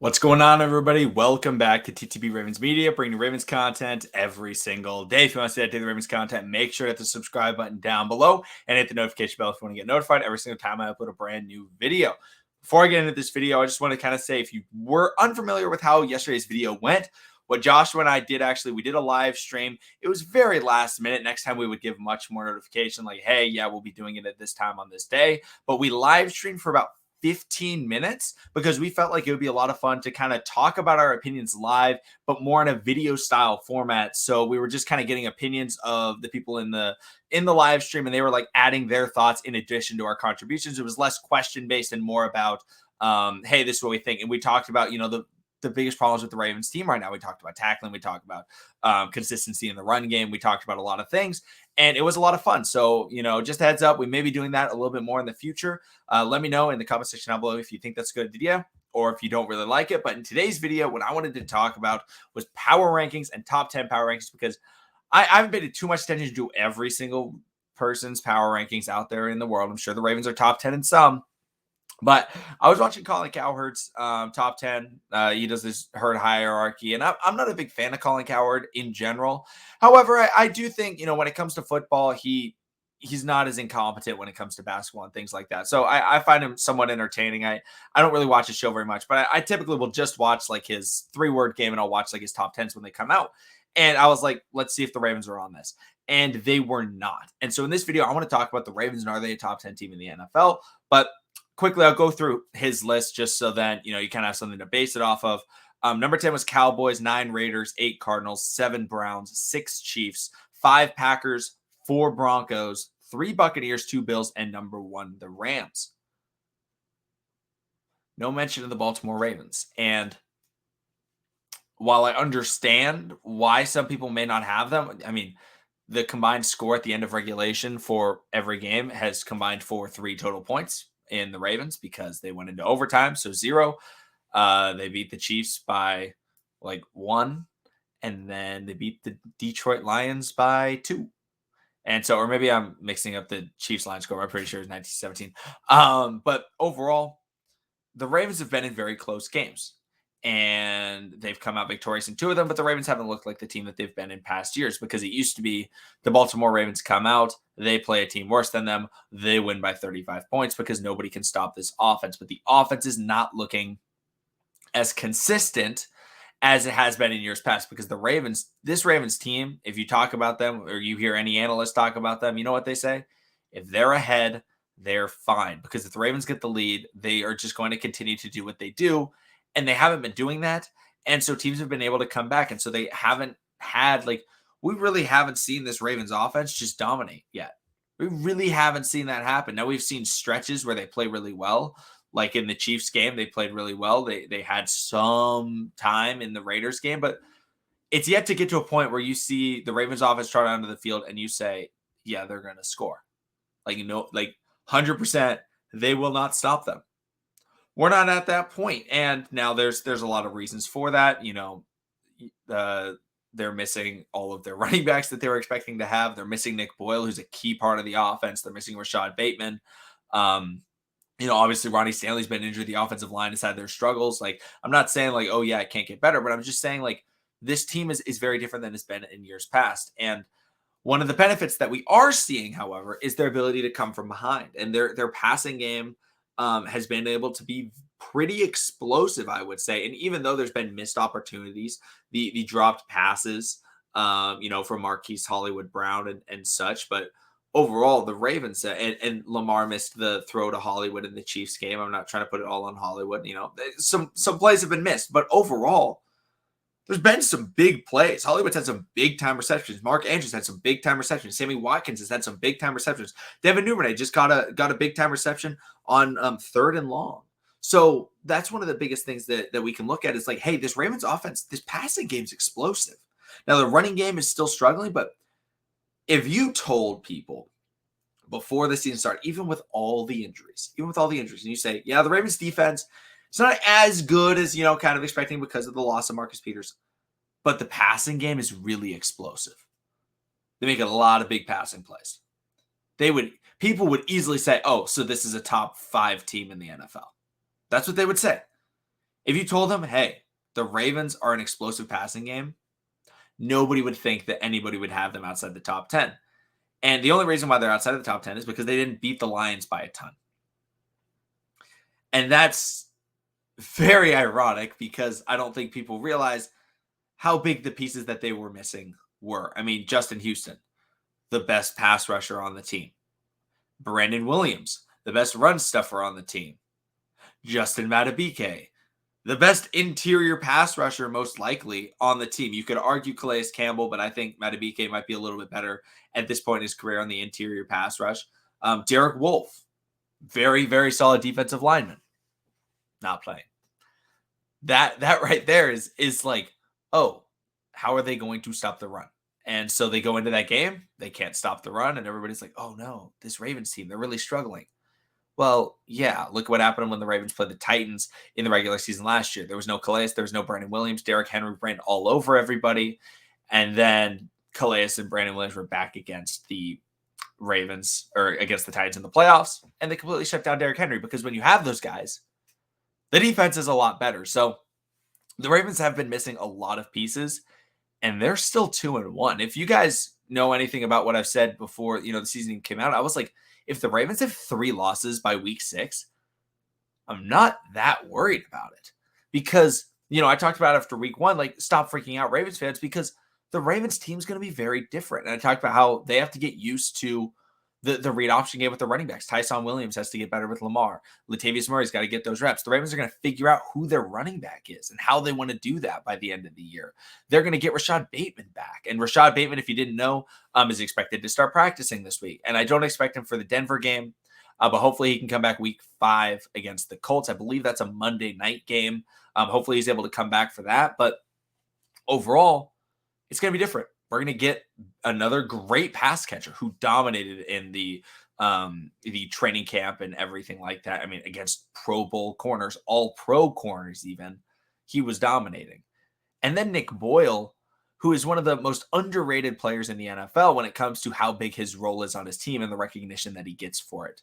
What's going on, everybody? Welcome back to TTB Ravens Media, bringing Ravens content every single day. If you want to see that daily Ravens content, make sure to hit the subscribe button down below and hit the notification bell if you want to get notified every single time I upload a brand new video. Before I get into this video, I just want to kind of say, if you were unfamiliar with how yesterday's video went, what Joshua and I did, we did a live stream. It was very last minute. Next time we would give much more notification, like, hey, yeah, we'll be doing it at this time on this day. But we live streamed for about 15 minutes because we felt like it would be a lot of fun to kind of talk about our opinions live, but more in a video style format. So we were just kind of getting opinions of the people in the live stream, and they were like adding their thoughts in addition to our contributions. It was less question based and more about, hey, this is what we think. And we talked about, the biggest problems with the Ravens team right now. We talked about tackling. We talked about consistency in the run game. We talked about a lot of things, and it was a lot of fun. So, just a heads up, we may be doing that a little bit more in the future. Let me know in the comment section down below if you think that's a good idea or if you don't really like it. But in today's video, what I wanted to talk about was power rankings and top 10 power rankings, because I haven't paid too much attention to every single person's power rankings out there in the world. I'm sure the Ravens are top 10 in some. But I was watching Colin Cowherd's top 10. He does this herd hierarchy, and I'm not a big fan of Colin Cowherd in general. However, I do think, when it comes to football, he's not as incompetent when it comes to basketball and things like that. So I find him somewhat entertaining. I don't really watch his show very much, but I typically will just watch like his 3-word game, and I'll watch like his top 10s when they come out. And I was like, let's see if the Ravens are on this. And they were not. And so in this video, I want to talk about the Ravens and are they a top 10 team in the NFL? But quickly, I'll go through his list just so that, you kind of have something to base it off of. Number 10 was Cowboys, 9 Raiders, 8 Cardinals, 7 Browns, 6 Chiefs, 5 Packers, 4 Broncos, 3 Buccaneers, 2 Bills, and number 1, the Rams. No mention of the Baltimore Ravens. And while I understand why some people may not have them, I mean, the combined score at the end of regulation for every game has combined for 3 total points in the Ravens because they went into overtime. So 0. They beat the Chiefs by like 1. And then they beat the Detroit Lions by 2. And so, or maybe I'm mixing up the Chiefs line score. I'm pretty sure it's 1917. But overall, the Ravens have been in very close games. And they've come out victorious in 2 of them, but the Ravens haven't looked like the team that they've been in past years, because it used to be the Baltimore Ravens come out, they play a team worse than them, they win by 35 points because nobody can stop this offense. But the offense is not looking as consistent as it has been in years past, because this Ravens team, if you talk about them or you hear any analyst talk about them, you know what they say? If they're ahead, they're fine, because if the Ravens get the lead, they are just going to continue to do what they do. And they haven't been doing that. And so teams have been able to come back. And so they haven't had, we really haven't seen this Ravens offense just dominate yet. We really haven't seen that happen. Now, we've seen stretches where they play really well. Like in the Chiefs game, they played really well. They had some time in the Raiders game, but it's yet to get to a point where you see the Ravens offense trot onto the field and you say, yeah, they're going to score. 100%, they will not stop them. We're not at that point. And now there's a lot of reasons for that. They're missing all of their running backs that they were expecting to have. They're missing Nick Boyle, who's a key part of the offense. They're missing Rashad Bateman. Obviously Ronnie Stanley's been injured. The offensive line has had their struggles. I'm not saying oh yeah, it can't get better, but I'm just saying this team is very different than it's been in years past. And one of the benefits that we are seeing, however, is their ability to come from behind, and their passing game has been able to be pretty explosive, I would say. And even though there's been missed opportunities, the dropped passes, from Marquise Hollywood Brown and such, but overall the Ravens and Lamar missed the throw to Hollywood in the Chiefs game. I'm not trying to put it all on Hollywood. Some plays have been missed, but overall there's been some big plays. Hollywood's had some big-time receptions. Mark Andrews had some big-time receptions. Sammy Watkins has had some big-time receptions. Devin Duvernay just got a big-time reception on 3rd and long. So that's one of the biggest things that we can look at is hey, this Ravens offense, this passing game is explosive. Now, the running game is still struggling, but if you told people before the season started, even with all the injuries, and you say, yeah, the Ravens defense, it's not as good as, kind of expecting because of the loss of Marcus Peters. But the passing game is really explosive. They make a lot of big passing plays. People would easily say, oh, so this is a top 5 team in the NFL. That's what they would say. If you told them, hey, the Ravens are an explosive passing game, nobody would think that anybody would have them outside the top 10. And the only reason why they're outside of the top 10 is because they didn't beat the Lions by a ton. And that's very ironic because I don't think people realize how big the pieces that they were missing were. I mean, Justin Houston, the best pass rusher on the team. Brandon Williams, the best run stuffer on the team. Justin Madubuike, the best interior pass rusher most likely on the team. You could argue Calais Campbell, but I think Madubuike might be a little bit better at this point in his career on the interior pass rush. Derek Wolfe, very, very solid defensive lineman, not playing. That right there is like, oh, how are they going to stop the run? And so they go into that game, they can't stop the run, and everybody's like, oh no, this Ravens team, they're really struggling. Well, yeah, look what happened when the Ravens played the Titans in the regular season last year. There was no Calais, there was no Brandon Williams. Derrick Henry ran all over everybody. And then Calais and Brandon Williams were back against the Ravens or against the Titans in the playoffs, and they completely shut down Derrick Henry because when you have those guys, the defense is a lot better. So the Ravens have been missing a lot of pieces, and they're still 2-1. If you guys know anything about what I've said before, the season came out, I was like, if the Ravens have 3 losses by week 6, I'm not that worried about it because, I talked about after week 1, like, stop freaking out, Ravens fans, because the Ravens team's going to be very different. And I talked about how they have to get used to the read option game with the running backs. Tyson Williams has to get better with Lamar. Latavius Murray's got to get those reps. The Ravens are going to figure out who their running back is and how they want to do that by the end of the year. They're going to get Rashad Bateman back. And Rashad Bateman, if you didn't know, is expected to start practicing this week. And I don't expect him for the Denver game, but hopefully he can come back week 5 against the Colts. I believe that's a Monday night game. Hopefully he's able to come back for that. But overall, it's going to be different. We're going to get another great pass catcher who dominated in the training camp and everything like that. I mean, against Pro Bowl corners, all pro corners even, he was dominating. And then Nick Boyle, who is one of the most underrated players in the NFL when it comes to how big his role is on his team and the recognition that he gets for it.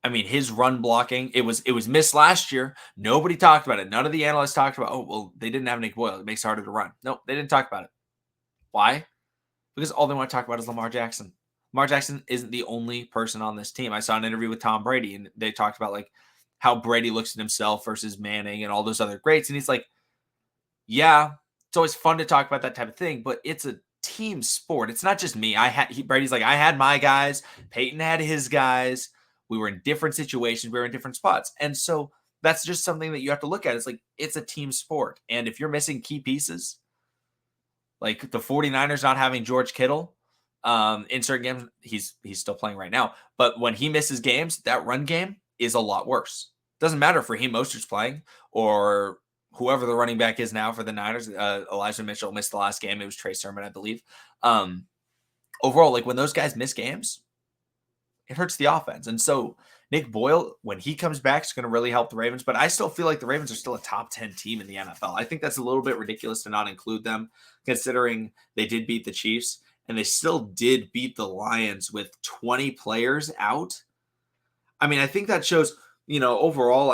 I mean, his run blocking, it was missed last year. Nobody talked about it. None of the analysts talked about, oh, well, they didn't have Nick Boyle. It makes it harder to run. No, they didn't talk about it. Why? Because all they want to talk about is Lamar Jackson. Lamar Jackson isn't the only person on this team. I saw an interview with Tom Brady, and they talked about like how Brady looks at himself versus Manning and all those other greats. And he's like, yeah, it's always fun to talk about that type of thing, but it's a team sport. It's not just me. Brady's like, I had my guys. Peyton had his guys. We were in different situations. We were in different spots. And so that's just something that you have to look at. It's like, it's a team sport. And if you're missing key pieces, like the 49ers not having George Kittle in certain games, he's still playing right now. But when he misses games, that run game is a lot worse. Doesn't matter if Raheem Mostert's playing or whoever the running back is now for the Niners. Elijah Mitchell missed the last game. It was Trey Sermon, I believe. Overall, like when those guys miss games, it hurts the offense. And so Nick Boyle, when he comes back, is going to really help the Ravens. But I still feel like the Ravens are still a top 10 team in the NFL. I think that's a little bit ridiculous to not include them, considering they did beat the Chiefs and they still did beat the Lions with 20 players out. I mean, I think that shows, overall,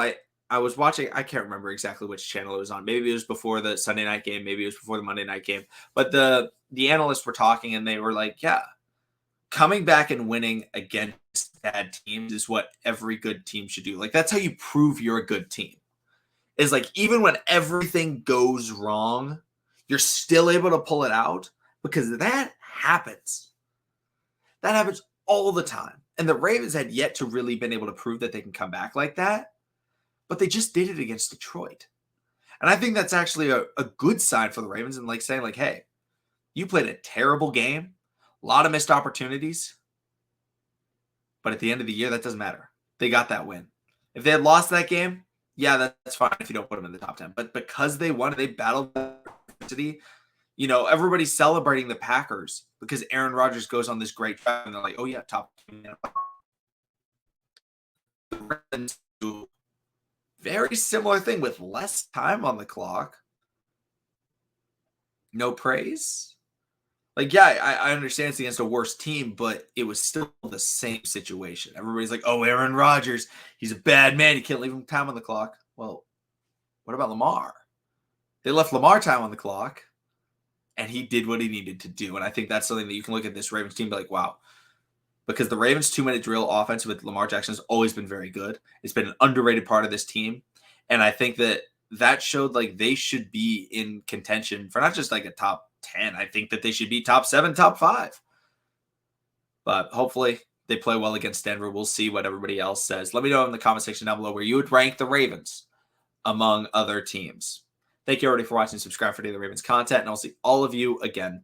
I was watching, I can't remember exactly which channel it was on. Maybe it was before the Sunday night game. Maybe it was before the Monday night game. But the analysts were talking and they were like, yeah, coming back and winning against bad teams is what every good team should do. Like, that's how you prove you're a good team. Is like, even when everything goes wrong, you're still able to pull it out because that happens. That happens all the time. And the Ravens had yet to really been able to prove that they can come back like that, but they just did it against Detroit. And I think that's actually a good sign for the Ravens and like saying like, hey, you played a terrible game, a lot of missed opportunities, but at the end of the year, that doesn't matter. They got that win. If they had lost that game, yeah, that's fine if you don't put them in the top 10. But because they won, they battled adversity. Everybody's celebrating the Packers because Aaron Rodgers goes on this great drive, and they're like, oh, yeah, top 10. Very similar thing with less time on the clock. No praise. Like, yeah, I understand it's against a worse team, but it was still the same situation. Everybody's like, oh, Aaron Rodgers, he's a bad man. You can't leave him time on the clock. Well, What about Lamar? They left Lamar time on the clock, and he did what he needed to do. And I think that's something that you can look at this Ravens team and be like, wow. Because the Ravens' 2-minute drill offense with Lamar Jackson has always been very good. It's been an underrated part of this team. And I think that showed like they should be in contention for not just like a top 10. I think that they should be top 7, top 5. But hopefully they play well against Denver. We'll see what everybody else says. Let me know in the comment section down below where you would rank the Ravens among other teams. Thank you already for watching. Subscribe for daily Ravens content, and I'll see all of you again